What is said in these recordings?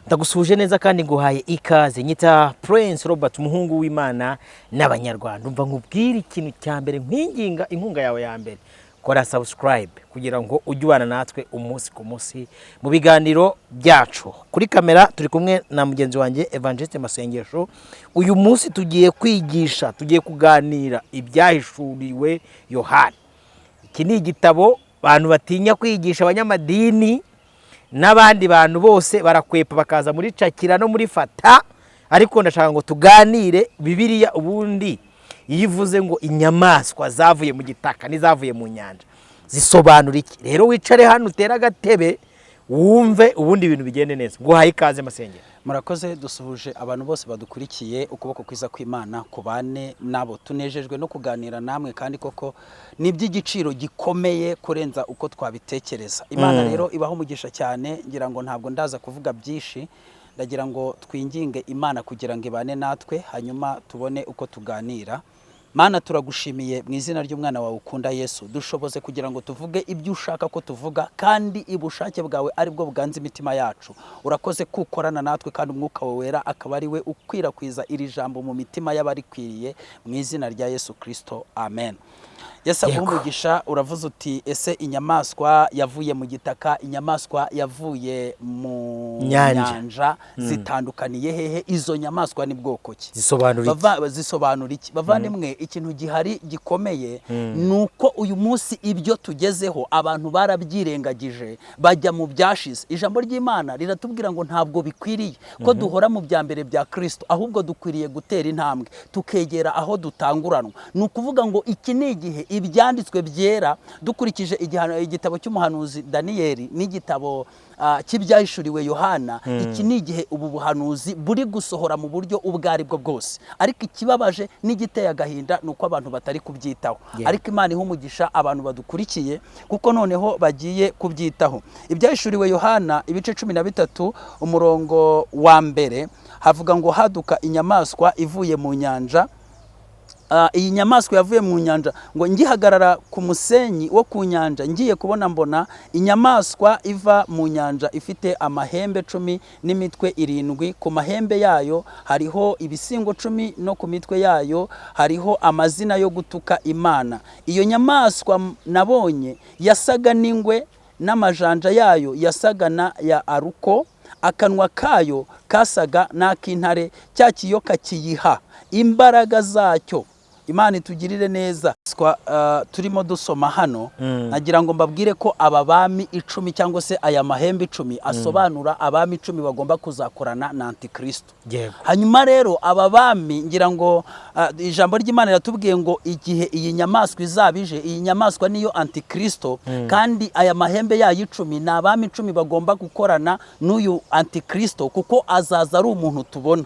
Ndagusuje neza kandi nguhaye ikaze. Nyita Prince Robert, umuhungu w'Imana n'abanyarwanda. Umva nkubwira ikintu cya mbere, nkwinginga inkunga yawe ya mbere, kora subscribe kugira ngo ujye ubana natwe umunsi ku munsi mu biganiro byacu. Kuri kamera turi kumwe na mugenzi wanjye Evangeliste Masengesho. Uyu munsi tugiye kwigisha, tugiye kuganira ibyahishuriwe Yohana. Iki ni igitabo abantu batinya kwigisha, abanyamadini n'abandi bantu bose barakwepa bakaza muri cakira no muri fata, ariko ndashaka ngo tuganire Bibiliya. Ubundi yivuze ngo inyamaswa zavuye mu gitaka n'izavuye mu nyanja zisobanura iki? Rero wicare hano utera agatebe wumve, ubundi ibintu bigende neza. Nguhaye ikaze Masengero. Murakoze, dusuhuje abantu bose badukurikiye. Ukuboko kwiza kw'Imana kubane nabo. Tunejejwe no kuganira namwe, kandi koko ni by'igiciro gikomeye kurenza uko twabitekereza. Imana rero ibaho umugisha cyane. Ngira ngo ntabwo ndaza kuvuga byinshi, ndagira ngo twinginge Imana kugira ngo ibane natwe, hanyuma tubone uko tuganira. Mana, turagushimiye mu izina ry'umwana wawe ukunda Yesu, dushoboze kugira ngo tuvuge ibyo ushaka ko tuvuga, kandi ibushake bwawe ari bwo buganza imitima yacu. Urakoze kukorana natwe, kandi umwuka wawe wera akaba ari we ukwirakwiza iri jambo mu mitima y'abarikwiriye, mu izina rya Yesu Kristo, amen. Yesu umugisha. Uravuze uti ese inyamaswa yavuye mu gitaka, inyamaswa yavuye mu nyanja zitandukaniye hehe? Izo nyamaswa ni bwoko ki? Zisobanura iki? Bavandimwe, ikintu gihari gikomeye nuko uyu munsi ibyo tugezeho abantu barabyirengagije, bajya mu byashize. Ijambo ry'Imana riratubwira ngo ntabwo bikwiriye ko duhora mu bya mbere bya Kristo, ahubwo dukwiriye gutera intambwe tukegera aho dutanguranwa. Ni ukuvuga ngo iki ni igihe ibyanditswe byera, dukurikije igitabo cy'umuhanuzi Daniyeli n'igitabo cy'ibyahishuriwe Yohana. Iki ni igihe ubu buhanuzi buri gusohora mu buryo ubwo ari bwo bwose, ariko ikibabaje n'igiteye agahinda ni uko abantu batari kubyitaho. Ariko Imana iha umugisha abantu badukurikiye, kuko noneho bagiye kubyitaho. Ibyahishuriwe Yohana ibice 13 umurongo wa mbere havuga ngo haduka inyamaswa ivuye mu nyanja. Iyi nyamaswa yavuye mu nyanja, ngo ngihagarara ku musenyi wo ku nyanja, ngiye kubona mbona inyamaswa iva mu nyanja ifite amahembe 10 n'imitwe 7. Ku mahembe yayo hariho ibisingo 10, no ku mitwe yayo hariho amazina yo gutuka Imana. Iyo nyamaswa nabonye yasaga n'ingwe, n'amajanja yayo yasaga na ya aruko, akanwa kayo kasaga n'ak'intare, cya kiyoka kiyiha imbaraga zacyo. Imana itugirire neza. Turimo dusoma hano, nagira ngo mbabwire ko aba bami 10 cyangwa se aya mahembe 10 asobanura abami 10 bagomba kuzakorana na Antikristo. Hanyuma rero aba bami, ngira ngo ijambo ry'Imana riratubwiye ngo igihe iyi nyamaswa izabije, iyi nyamaswa niyo Antikristo, kandi aya mahembe yayo 10 ni abami 10 bagomba gukorana n'uyu Antikristo, kuko azaza ari umuntu tubona.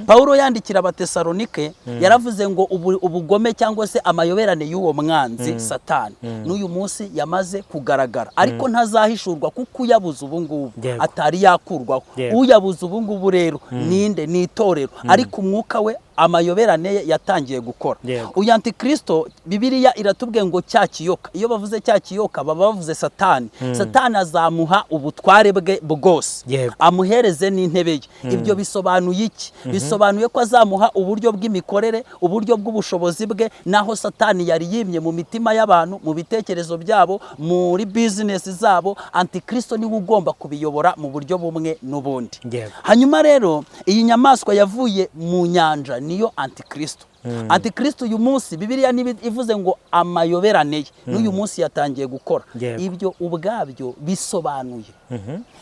Paulo yandikira Abatesalonike yaravuze ngo ubugome cyangwa se amayoberane y'uwo mwanzi Satani n'uyu munsi yamaze kugaragara, ariko ntazahishurwa kuko uyabuze ubu ngubu atari yakurwaho. Uyabuze ubu ngubu rero ninde? Ni itorero, ariko umwuka we amayoberane yatangiye gukora. Uyu Antikristo Bibiliya iratubwiye ngo cya kiyoka, iyo bavuze cya kiyoka baba bavuze Satani. Satani azamuha ubutware bwe bwose, amuhereze n'intebe ye. Ibyo bisobanuye iki? Bisobanuye ko azamuha uburyo bw'imikorere, uburyo bw'ubushobozi bwe, naho Satani yari yimye mu mitima y'abantu, mu bitekerezo byabo, muri business zabo. Antikristo niwe ugomba kubiyobora mu buryo bumwe n'ubundi. Hanyuma rero iyi nyamaswa yavuye mu nyanja niyo Antikristo. Antikristo uyu munsi Bibiliya ivuze ngo amayoberane ye n'uyu munsi yatangiye gukora. Ibyo ubwabyo bisobanuye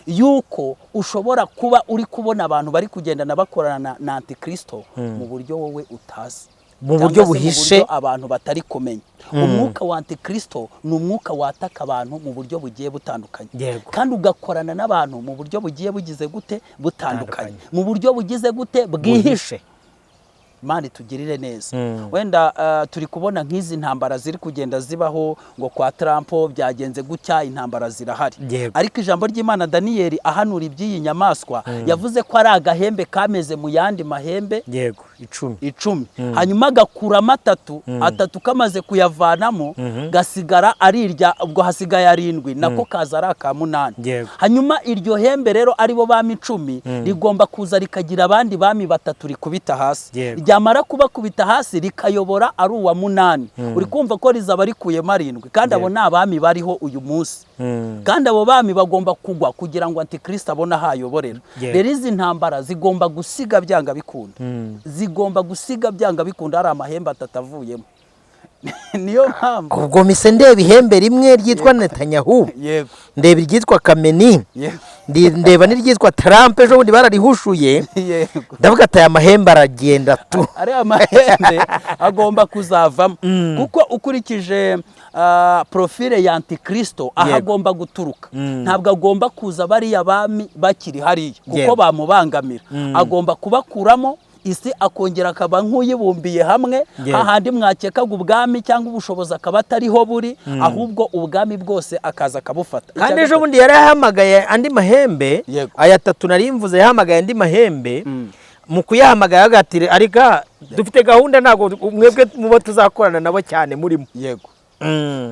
yuko ushobora kuba uri kubona abantu bari kugendana bakorana na Antikristo mu buryo wowe utazi, mu buryo buhishe, abantu batari kumenya. Umwuka wa Antikristo ni umwuka wataka abantu mu buryo bugiye butandukanye, kandi ugakorana n'abantu mu buryo bugiye bugize gute? Butandukanye, mu buryo bugize gute? Bwihishe. Imana itugirire neza. Wenda turi kubona nk'izi ntambara ziri kugenda zibaho, ngo kwa Trump byagenze gutya, intambara zirahari. Ariko ijambo ry'Imana Daniyeli ahanura iby'iyi nyamaswa yavuze ko ari agahembe kameze mu yandi mahembe icumi hanyuma agakuramo atatu kamaze kuyavanamo gasigara ari irya ubwo hasigaye 7 nako kaza ari aka 8 hanyuma iryo hembe rero aribo bami 10 rigomba kuza rikagira abandi bami 3 rikubita hasi ryamara kubakubita hasi rikayobora ari uwa 8 uri kumva ko rizaba rikuyemo 7 kandi abo ni abami bariho uyu munsi kandi abo bami bagomba kugwa kugira ngo Antikristo abone hayoborera rero izi ntambara zigomba gusiga byanga bikunda zigomba gusiga byanga bikunda ari amahembe atatavuyemo niyo mpamvu ubwo mise ndeba ihembe rimwe ryitwa Netanyahu ndeba iryitwa Kameni ndeba n'iryitwa Trump ejo bundi bararihushuye ndavuga ati aya mahembe aragenda tu ari amahembe agomba kuzavamo kuko ukurikije profile ya Antikristo ahagomba guturuka ntabwo agomba kuza bari abami bakiri hariya kuko bamubangamira agomba kubakuramo isi akongera akaba nk'uyibumbiye hamwe ahandi mwakekaga ubwami cyangwa ubushobozi akaba atariho buri ahubwo ubwami bwose akaza akabufata kandi ejo bundi yari yahamagaye andi mahembe aya 3 nari mvuze yahamagaye andi mahembe mu kuyahamagara agatire arika dufite gahunda ntago mwebwe mubo tuzakorana nabo cyane murimo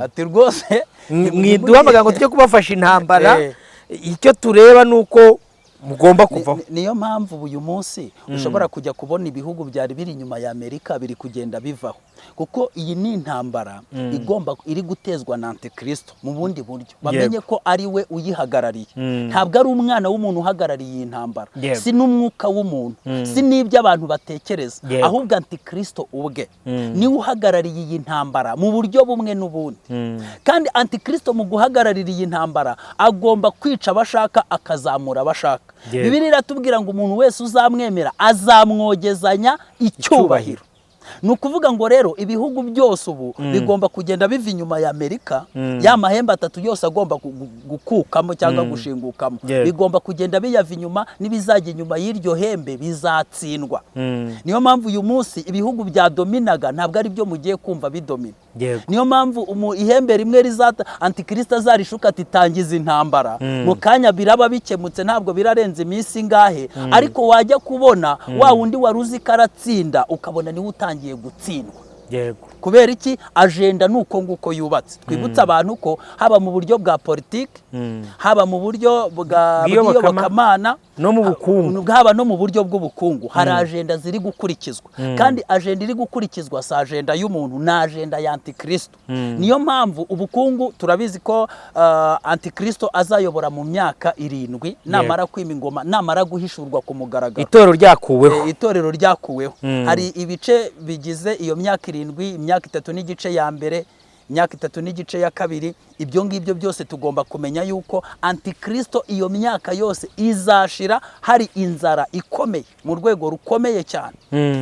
ati rwose mwiduhamagara ngo tujye kubafasha intambara icyo tureba nuko mugomba kuvaho niyo mpamvu uyu munsi ushobora kujya kubona ibihugu byari biri inyuma ya Amerika biri kugenda bivaho kuko iyi ni intambara iri gutezwa na Antikristo mu bundi buryo bamenye ko ari we uyihagarariye ntabwo ari umwana w'umuntu uhagarariye iyi ntambara si n'umwuka w'umuntu si n'ibyo abantu batekereza ahubwo Antikristo ubwe niwe uhagarariye iyi ntambara mu buryo bumwe n'ubundi kandi Antikristo mu guhagararira iyi ntambara agomba kwica abashaka akazamura abashaka Bibiliya iratubwira ngo umuntu wese uzamwemera azamwogezanya icyubahiro ni ukuvuga ngo rero ibihugu byose ubu bigomba kugenda biva inyuma ya Amerika ya mahembe 3 yose agomba gukukamo cyangwa gushingukamo bigomba kugenda biyava inyuma n'ibizajya inyuma y'iryo hembe bizatsindwa niyo mpamvu uyu munsi ibihugu bya dominaga ntabwo ari byo mugiye kumva bidomina niyo mpamvu ihembe rimwe rizata Antikristo azarishuka atitangiza intambara mu kanya biraba bikemutse ntabwo birarenze iminsi ngahe ariko wajya kubona wa wundi waruzi karatsinda ukabona ni utangiye gutsindwa kubera iki agenda nuko nguko yubatse twibutsa abantu ko haba mu buryo bwa politiki haba mu buryo bw'iyobokamana no mu bukungu haba no mu buryo bw'ubukungu hari agenda ziri gukurikizwa kandi agenda iri gukurikizwa sa agenda y'umuntu na agenda ya Antikristo niyo mpamvu ubukungu turabizi ko Antikristo azayobora mu myaka 7 namara kwima ingoma namara guhishurwa ku mugaragaro itorero ryakuweho hari ibice bigize iyo myaka 7 imyaka 3 n'igice ya mbere imyaka 3 n'igice ya kabiri ibyo ngibyo byose tugomba kumenya yuko Antikristo iyo myaka yose izashira hari inzara ikomeye mu rwego rukomeye cyane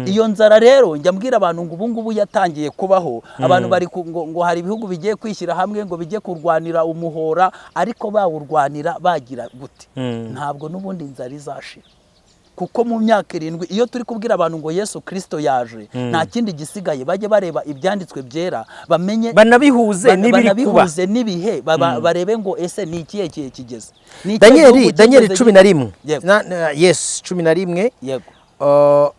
iyo nzara rero njya mbwira abantu ngo ubungubu yatangiye kubaho abantu bari ngo hari ibihugu bigiye kwishyira hamwe ngo bijye kurwanira umuhora ariko bawurwanira bagira gute ntabwo n'ubundi inzara izashira kuko mu myaka 7 iyo turi kubwira abantu ngo Yesu Kristo yaje nta kindi gisigaye bajye bareba ibyanditswe byera bamenye banabihuze n'ibihe barebe ngo ese ni ikihe kigeze Daniel 11 yes 11 yego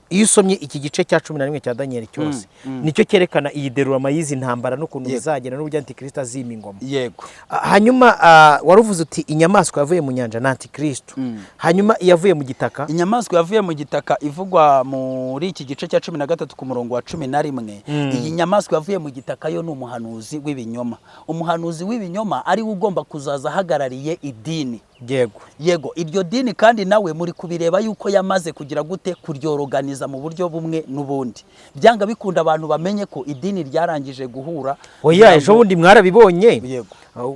iyo usomye iki gice cya 11 cya Daniel cyose nicyo cyerekana iyi derurama y'izi ntambara n'ukuntu bizagenda n'uburyo Antikristo azima ingoma yego hanyuma waruvuze uti inyamaswa yavuye mu nyanja na Antikristo hanyuma yavuye mu gitaka inyamaswa yavuye mu gitaka ivugwa muri iki gice cya 13 ku murongo wa 11 iyi nyamaswa yavuye mu gitaka yo n'umuhanuzi w'ibinyoma umuhanuzi w'ibinyoma ari ugomba kuzaza hagarariye idini yego iryo dini kandi nawe muri kubireba yuko yamaze kugira gute kuryoroganiza mu buryo bumwe n'ubundi byanga bikunda abantu bamenye ko idini ryarangije guhura oya ejo bundi mwarabibonye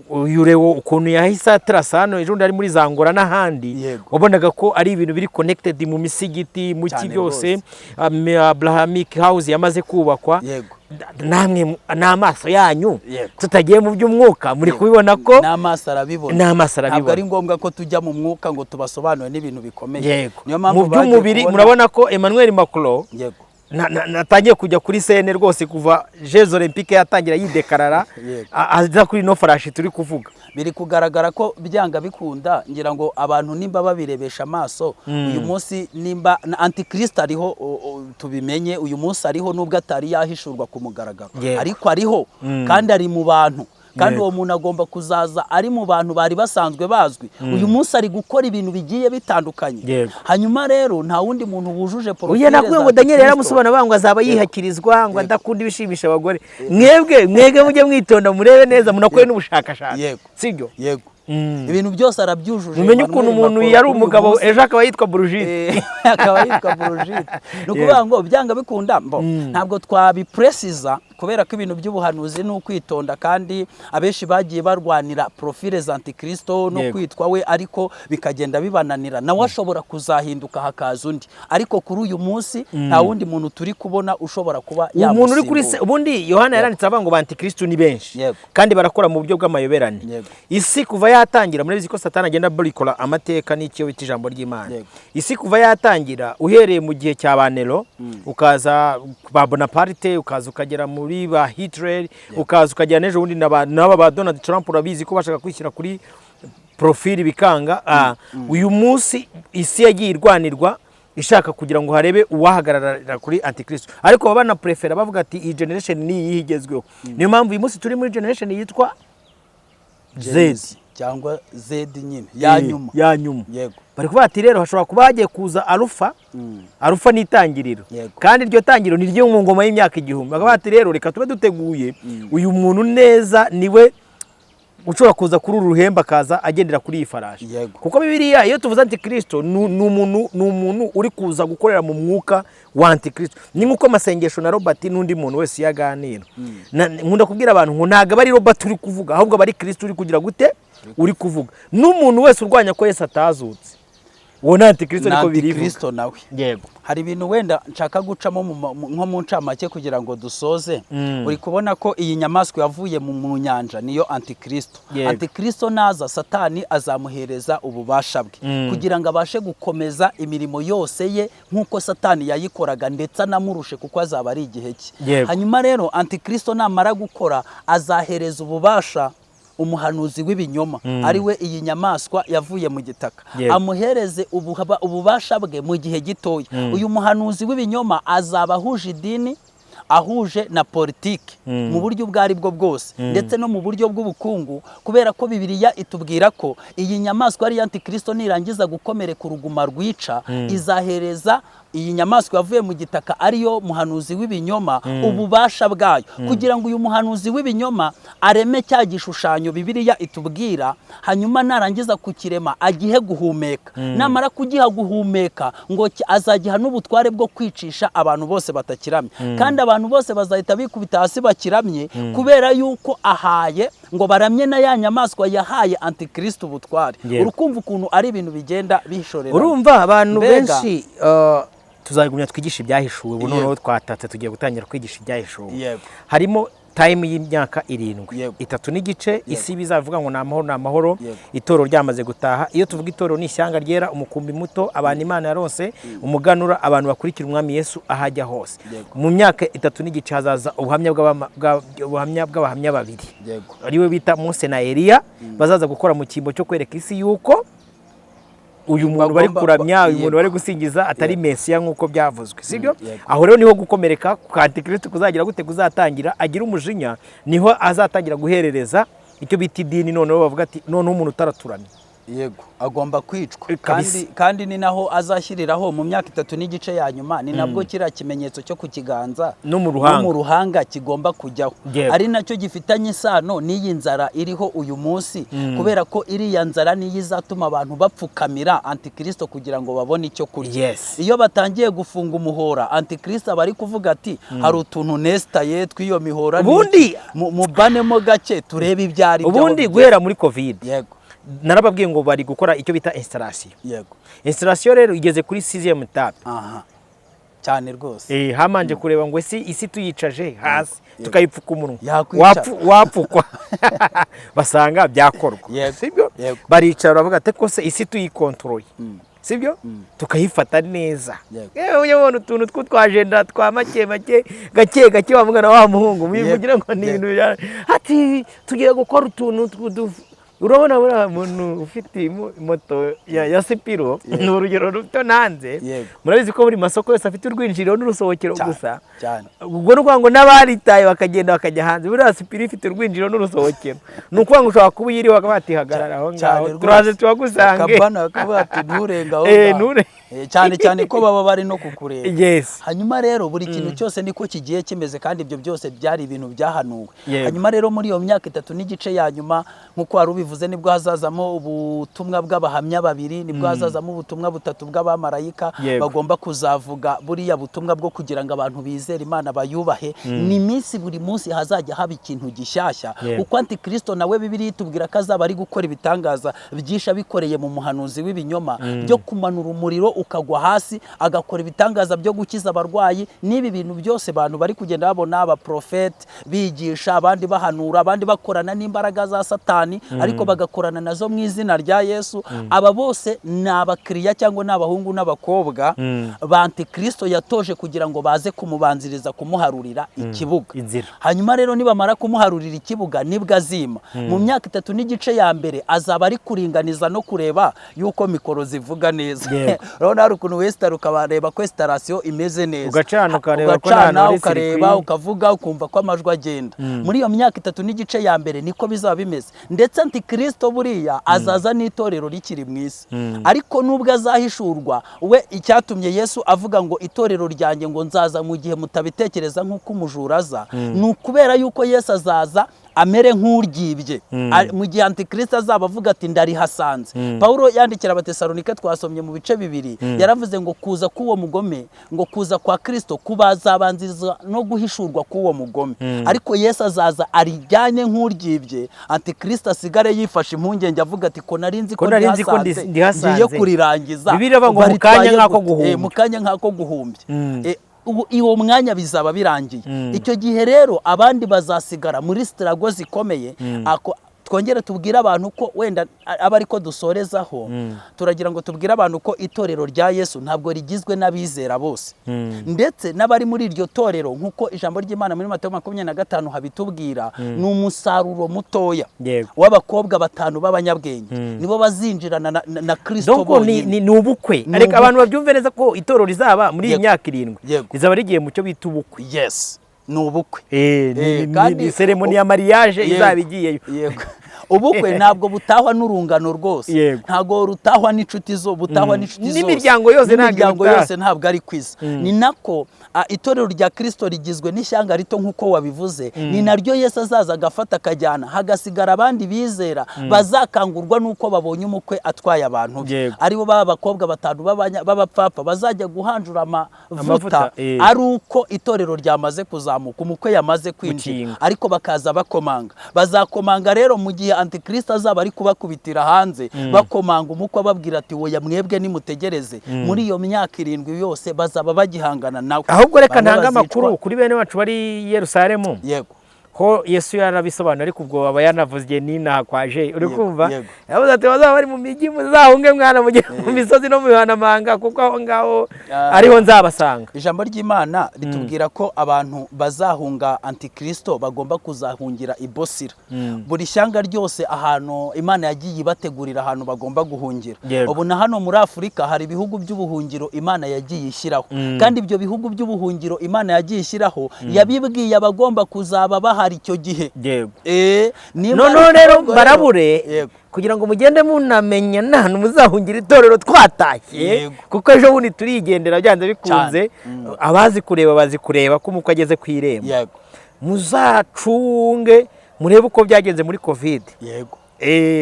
urewo ukuntu yahise atrasano ejo ndari muri Zangora n'ahandi wabonaga ko ari ibintu biri connected mu misigiti mu cyose Abrahamic house yamaze kubakwa namwe n'amaso yanyu tutagiye mu by'umwuka muri kubibona ko n'amaso arabibona ntabwo ari ngombwa ko tujya mu mwuka ngo tubasobanure n'ibintu bikomeye niyo mpamvu mu by'umubiri murabona ko Emmanuel Macron natangiye kujya kuri sene rwose kuva Jeux Olympique yatangira yidekarara aza kuri no farashi turi kuvuga. Biri kugaragara ko byanga bikunda, ngira ngo abantu nimba babirebesha amaso uyu munsi nimba Antichrist ariho tubimenye, uyu munsi ariho nubwo atari yahishurwa ku mugaragaro, ariko ariho kandi ari mu bantu, kandi uwo muntu agomba kuzaza ari mu bantu bari basanzwe bazwi. Uyu munsi ari gukora ibintu bigiye bitandukanye. Hanyuma rero nta wundi muntu wujuje profile. Uye nakuye ngo Daniel yaramusobanura bangwa azaba yihakirizwa ngo adakunda ibishimisha abagore. Mwebwe mujye mwitonda murebe neza munakore n'ubushakashatsi. Sibyo? Yego. Ibintu byose arabyujuje. Mumenye ukuntu umuntu yari umugabo ejo akaba yitwa Brigitte. Akaba yitwa Brigitte. Nukuvuga ngo byanga bikunda ntabwo twabipresiza kubera ko ibintu by'ubuhanuzi no kwitonda, kandi abenshi bagiye barwanira profile za Antikristo no kwitwa we, ariko bikagenda bibananira. Nawe ashobora kuzahinduka hakaza undi, ariko kuri uyu munsi nta wundi muntu turi kubona ushobora kuba yamusimbuka. Umuntu uri kuri ubundi Yohana yaranditse avuga ngo Antikristo ni benshi kandi barakora mu buryo bw'amayoberane. Isi kuva yatangira muri biziko Satani agenda burikora amateka n'icyo wita ijambo ry'Imana. Isi kuva yatangira uhereye mu gihe cya Banero ukaza ba Bonaparte, ukaza ukagera muri ba Hitler, ukaza ukajya nejo wundi n'aba ba Donald Trump, urabizi ko bashaka kwishyira kuri profile bikanga. Uyu munsi isi yagiye irwanirwa ishaka kugira ngo harebe uwahagarara kuri Antikristo, ariko baba na prefera bavuga ati iyi generation ni yihigezweho. Niyo mpamvu uyu munsi turi muri generation yitwa Z cyangwa Z nyine ya nyuma. Yego. Bari kuvuga ati rero hashobora kuba hagiye kuza Alpha ni itangiriro, kandi iryo tangiriro ni ryo mu ngoma y'imyaka 1000. Bakavuga ati rero reka tube duteguye uyu muntu neza niwe ushobora kuza kuri uru ruhemba akaza agendera kuri iyi farashi. Kuko Bibiliya iyo tuvuze Antikristo ni umuntu uri kuza gukorera mu mwuka wa Antikristo. Ni nkuko amasengesho na Robert n'undi muntu wese yaganira. Nkunda kubwira abantu ngo ntago bari Robert uri kuvuga, ahubwo bari Kristo uri kugira gute uri kuvuga. N'umuntu wese urwanya ko Yesu atazutse, uwo ni Antikristo niko biri Kristo nawe. Yego. Hari ibintu wenda nshaka gucamo nko mu ncamake kugira ngo dusoze. Uri kubona ko iyi nyamaswa yavuye mu nyanja niyo Antikristo. Antikristo naza Satani azamuhereza ububasha bwe kugira ngo abashe gukomeza imirimo yose ye nkuko Satani yayikoraga, ndetse anamurushe kuko azaba ari igihe cye. Hanyuma rero Antikristo namara gukora azahereza ububasha umuhanuzi w'ibinyoma, ari we iyi nyamaswa yavuye mu gitaka, amuhereze ububasha bwe mu gihe gitoya. Uyu muhanuzi w'ibinyoma azaba ahuje idini, ahuje na politiki mu buryo bwari bwo bwose, ndetse no mu buryo bw'ubukungu, kubera ko Bibiliya itubwira ko iyi nyamaswa ari Antikristo nirangiza gukomereka uruguma rwica, izahereza iyi nyamaswa yavuye mu gitaka ariyo muhanuzi w'ibinyoma ububasha bwayo, kugira ngo uyu muhanuzi w'ibinyoma areme cya gishushanyo Bibiliya itubwira, hanyuma narangiza kukirema agihe guhumeka. Namara kugiha guhumeka ngo azagiha n'ubutware bwo kwicisha abantu bose batakiramye, kandi abantu bose bazahita bikubita hasi bakiramye, kubera yuko ahaye ngo baramye na ya nyamaswa yahaye Antikristo ubutware. Urukumva ukuntu ari ibintu bigenda bishorera. Urumva abantu benshi tuzagumya twigisha ibyahishuwe. Ubu noneho twatatse tugiye gutangira kwigisha ibyahishuwe. Harimo time y'imyaka 7, 3 n'igice. Isi bizavuga ngo ni amahoro, itoro ryamaze gutaha. Iyo tuvuga itoro ni ishyanga ryera, umukumbi muto, abantu Imana yaronse, umuganura, abantu bakurikira umwami Yesu ahajya hose. Mu myaka 3 n'igice hazaza ubuhamya bw'abahamya babiri, ariwe bita Mose na Eliya, bazaza gukora mu kimbo cyo kwereka isi yuko uyu muntu bari kuramya, uyu muntu bari gusingiza atari Mesiya nkuko byavuzwe, sibyo? Aho rero niho gukomereka kwa Antikristo kuzagira gute kuzatangira, agira umujinya, niho azatangira guherereza icyo bita idini. Noneho bavuga ati noneho umuntu utaraturanye agomba kwicwa, kandi ni naho azashyiriraho mu myaka 3 n'igice ya nyuma, ni nabwo kira kimenyetso cyo kukiganza no mu ruhanga kigomba kujyaho, ari nacyo gifitanye isano n'iyi nzara iriho uyu munsi, kubera ko iriya nzara niyo izatuma abantu bapfukamira Antikristo kugira ngo babone icyo kurya. Iyo batangiye gufunga umuhora, Antikristo aba ari kuvuga ati hari utuntu nestaye tw'iyo mihora, ubundi mubanemo gake turebe ibyari byo. Ubundi guhera muri Covid narababwiye ngo bari gukora icyo bita installation. Installation rero igeze kuri 6e etape. Cyane rwose. Hamanje kureba ngo isi tuyicaje hasi tukayipfuka umunwa wapfukwa basanga byakorwa, sibyo? Baricara bavuga ate ko se isi tuyikontrole sibyo tukayifata neza. Yego. yewe ubona utuntu tw'utwajenda twa make gake gake wa mwana wa muhungu mwivugira ngo ni ibintu ati tugiye gukora utuntu urabona buriya muntu ufite moto ya Sipiro ni urugero ruto nanze. Murabizi ko buri masoko yose afite urwinjiriro n'urusohokero gusa. Ubwo ni ukuvuga ngo n'abaritaye bakagenda bakajya hanze. Buriya Sipiro ifite urwinjiriro n'urusohokero. Ni ukuvuga ngo ushobora kuba uyiriho bakaba batihagarara aho ngaho turaze tubagusange. Akabana bakaba bati nturenga aho ngaho. Cyane ko baba bari no kukureba. Hanyuma rero buri kintu cyose niko kigiye kimeze kandi ibyo byose byari ibintu byahanuwe. Hanyuma rero muri iyo myaka 3 n'igice ya nyuma nkuko wari ubivuze nibwo hazazamo ubutumwa bw'abahamya babiri, nibwo hazazamo ubutumwa butatu bw'abamarayika bagomba kuzavuga buriya butumwa bwo kugira ngo abantu bizere Imana bayubahe. Ni minsi buri munsi hazajya haba ikintu gishyashya kuko Antikristo nawe Bibiliya itubwira ko azaba ari gukora ibitangaza byisha bikoreye mu muhanuzi w'ibinyoma byo kumanura umuriro ukagwa hasi, agakora ibitangaza byo gukiza abarwayi. N'ibi bintu byose abantu bari kugenda babona abaprofete bigisha, abandi bahanura, abandi bakorana n'imbaraga za Satani ariko bagakorana nazo mu izina rya Yesu. Aba bose ni abakiriya cyangwa n'abahungu n'abakobwa ba Antikristo yatoje kugira ngo baze kumubanziriza kumuharurira ikibuga. Hanyuma rero nibamara kumuharurira ikibuga nibwo azima. Mu myaka 3 n'igice ya mbere azaba ari kuringaniza no kureba yuko mikoro zivuga neza. Urabona hari ukuntu wesitara ukabareba ko installation imeze neza, ugacana ukareba ko nta ukareba ukavuga ukumva ko amajwi agenda. Muri iyo myaka 3 n'igice ya mbere niko bizaba bimeze. Ndetse Antikristo buriya azaza n'itorero rikiri mu isi, ariko nubwo azahishurwa we icyatumye Yesu avuga ngo itorero ryanjye ngo nzaza mu gihe mutabitekereza nk'uko umujura aza, ni ukubera yuko Yesu azaza amere nk'uryibye. Mu gihe Antikristo azaba avuga ati ndarihasanze. Paulo yandikira Abatesalonike twasomye mu bice 2 yaravuze ngo kuza k'uwo mugome, ngo kuza kwa Kristo kubazabanziza no guhishurwa k'uwo mugome. Ariko Yesu azaza arijyanye nk'uryibye, Antikristo asigare yifashe impungenge avuga ati ko narinzi ko ndihasanze ngiye kurirangiza. Bibiliya ngo mu kanya nk'ako guhumbya. Iwo mwanya bizaba birangiye. Icyo gihe rero abandi bazasigara muri strago zikomeye. Twongere tubwira abantu ko wenda aba ariko dusorezaho, turagira ngo tubwire abantu ko itorero rya Yesu ntabwo rigizwe n'abizera bose, ndetse n'abari muri iryo torero nkuko ijambo ry'Imana muri Matayo 25 habitubwira, ni umusaruro mutoya w'abakobwa 5 b'abanyabwenge nibo bazinjirana na Kristo bonyine. Ni ubukwe. Areka abantu babyumve neza ko itorero rizaba muri iyi myaka 7 rizaba rigiye mu cyo bita ubukwe. Ni ubukwe. Kandi ceremony ya mariage izaba igiyeyo. Ubukwe ntabwo butahwa n'urungano rwose, ntabwo rutahwa n'inshuti zo, butahwa n'inshuti zose, n'imiryango yose ntabwo ari kwiza. Ni nako itorero rya Kristo rigizwe n'ishyanga rito nkuko wabivuze. Ni naryo Yesu azaza agafata akajyana, hagasigara abandi bizera bazakangurwa nuko babonye umukwe atwaye abantu be. Aribo baba bakobwa 5 b'abapfapfa bazajya guhanjura amavuta ari uko itorero ryamaze kuzamuka, umukwe yamaze kwinjira, ariko bakaza bakomanga. Bazakomanga rero mu gihe Antikristo azaba ari kubakubitira hanze bakomanga umukwe ababwira ati woya mwebwe nimutegereze. Muri iyo myaka 7 yose bazaba bagihangana nawe. Ahubwo reka ntanga amakuru kuri bene wacu bari Yerusalemu. Ho Yesu yarabisobanura ariko ubwo aba yanavuze nina kwaje. Uri kumva? Yavuze ati bazaba bari mu migi muzahunge mwana mu misozi no mu bihanamanga kuko aho ngaho ariho nzabasanga. Ijambo ry'Imana ritubwira ko abantu bazahunga Antikristo bagomba kuzahungira i Bosira. Buri shyanga ryose ahantu Imana yagiye ibategurira ahantu bagomba guhungira. Ubu na hano muri Afurika hari ibihugu by'ubuhungiro Imana yagiye ishyiraho, kandi ibyo bihugu by'ubuhungiro Imana yagiye ishyiraho yabibwiye abagomba kuzaba bahari icyo gihe. None rero barabure kugira ngo mugende munamenya nta muzahungira itorero twatashye, kuko ejo bundi turigendera byanze bikunze. Abazi kureba bazi kureba ko umukwe ageze ku irembo. Muzacunge murebe uko byagenze muri Covid.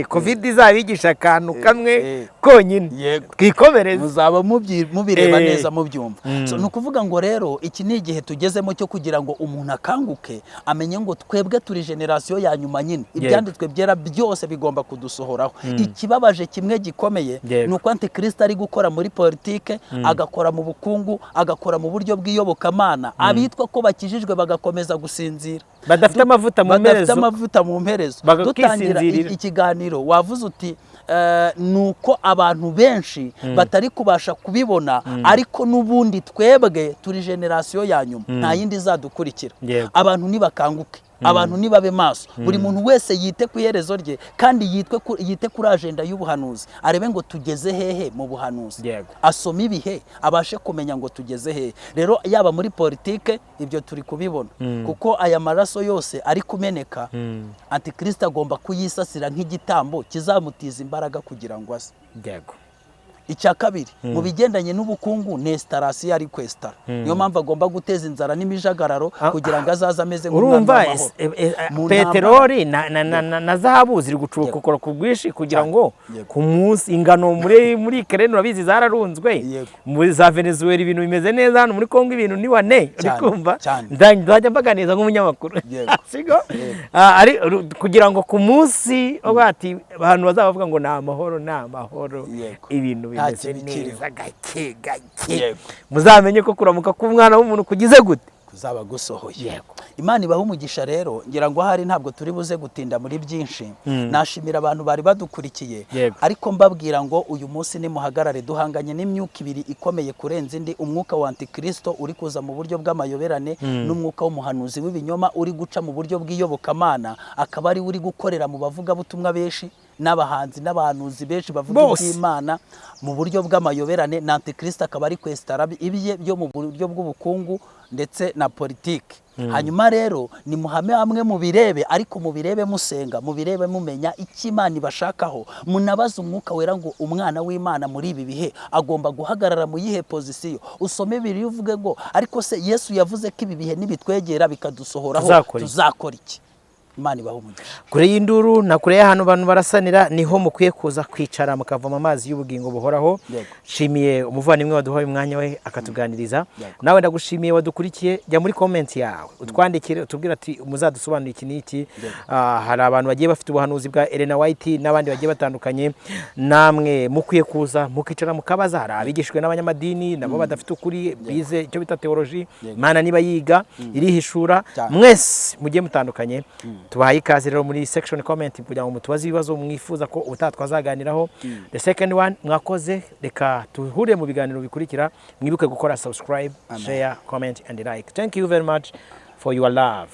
Covid izabigisha akantu kamwe konyine, twikomereze muzaba mubireba neza mubyumva. So nukuvuga ngo rero iki ni igihe tugezemo cyo kugira ngo umuntu akanguke amenye ngo twebwe turi generation ya nyuma nyine, ibyanditswe byera byose bigomba kudusohoraho. Ikibabaje kimwe gikomeye nuko Antikristo ari gukora muri politike, agakora mu bukungu, agakora mu buryo bw'iyobokamana, abitwa ko bakijijwe bagakomeza gusinzira. badafite amavuta mu badafite mperezo amavuta mu mperezo dutangira ikiganiro wavuze uti nuko abantu benshi batari kubasha kubibona ariko n'ubundi twebwe turi generasiyo ya nyuma nta yindi izadukurikira abantu nibakanguke abantu nibabe maso buri muntu wese yite ku iherezo rye kandi yite kuri agenda y'ubuhanuzi arebe ngo tugeze hehe mu buhanuzi asoma ibihe abashe kumenya ngo tugeze hehe rero yaba muri politike ibyo turi kubibona kuko aya maraso yose ari kumeneka antikristo agomba kuyisasira nk'igitambo kizamutiza imbaraga kugira ngo ase icya kabiri mu bigendanye n'ubukungu nestarasiyo ari kwestara niyo mpamvu agomba guteza inzara n'imijagararo kugira ngo azaze ameze nk'umwana w'amahoro. Peteroli na zahabu ziri gucukura ku bwinshi kugira ngo ku munsi ingano muri Ukraine urabizi zararunzwe, muri za Venezuela ibintu bimeze neza, hano muri Kongo ibintu ni wane uri kumva ndajya mbaganiza nk'umunyamakuru sigo ari kugira ngo ku munsi ati abantu bazabavuga ngo ni amahoro ibintu bimeze neza gake muzamenye ko kuramuka k'umwana w'umuntu kugize gute kuzaba gusohoye. Imana ibaha umugisha rero ngira ngo hari ntabwo turi buze gutinda muri byinshi. Nashimira abantu bari badukurikiye ariko mbabwira ngo uyu munsi ni muhagarare duhanganye n'imyuka ibiri ikomeye kurenza indi, umwuka wa antikristo uri kuza mu buryo bw'amayoberane n'umwuka w'umuhanuzi w'ibinyoma uri guca mu buryo bw'iyobokamana akaba ari uri gukorera mu bavuga butumwa benshi n'abahanzi n'abahanuzi benshi bavuga iby'Imana mu buryo bw'amayoberane na antikristo akaba ari kwestara ibiye byo mu buryo bw'ubukungu ndetse na politiki. Hanyuma rero ni muhame hamwe mu birebe ariko mu birebe musenga, mu birebe mumenya icyo Imana ibashakaho, munabaza umwuka wera ngo umwana w'Imana muri ibi bihe agomba guhagarara mu yihe pozisiyo. Usome biri uvuge ngo ariko se Yesu yavuze ko ibi bihe nibitwegera bikadusohoraho tuzakora iki? Imana ibaho umugisha. Kure y'induru na kure y'ahantu abantu barasanira niho mukwiye kuza kwicara mukavoma amazi y'ubugingo buhoraho. Shimiye umuvandimwe waduhaye umwanya we akatuganiriza. Nawe ndagushimiye wadukurikiye, jya muri comment yawe utwandikire utubwira ati muzadusobanurira iki n'iki. Hari abantu bagiye bafite ubuhanuzi bwa Elena White n'abandi bagiye batandukanye, namwe mukwiye kuza mukicara mukabaza. Hari abigishwe n'abanyamadini nabo badafite ukuri bize icyo bita theology, Imana niba yiga irihishura, mwese mugiye mutandukanye. Tubahaye ikaze rero muri section comment kugira ngo mutubaze ibibazo mwifuza ko utatwazaganiraho. The second one mwakoze, reka tuhure mu biganiro bikurikira. Mwibuke gukora subscribe, share, comment and like. Thank you very much for your love.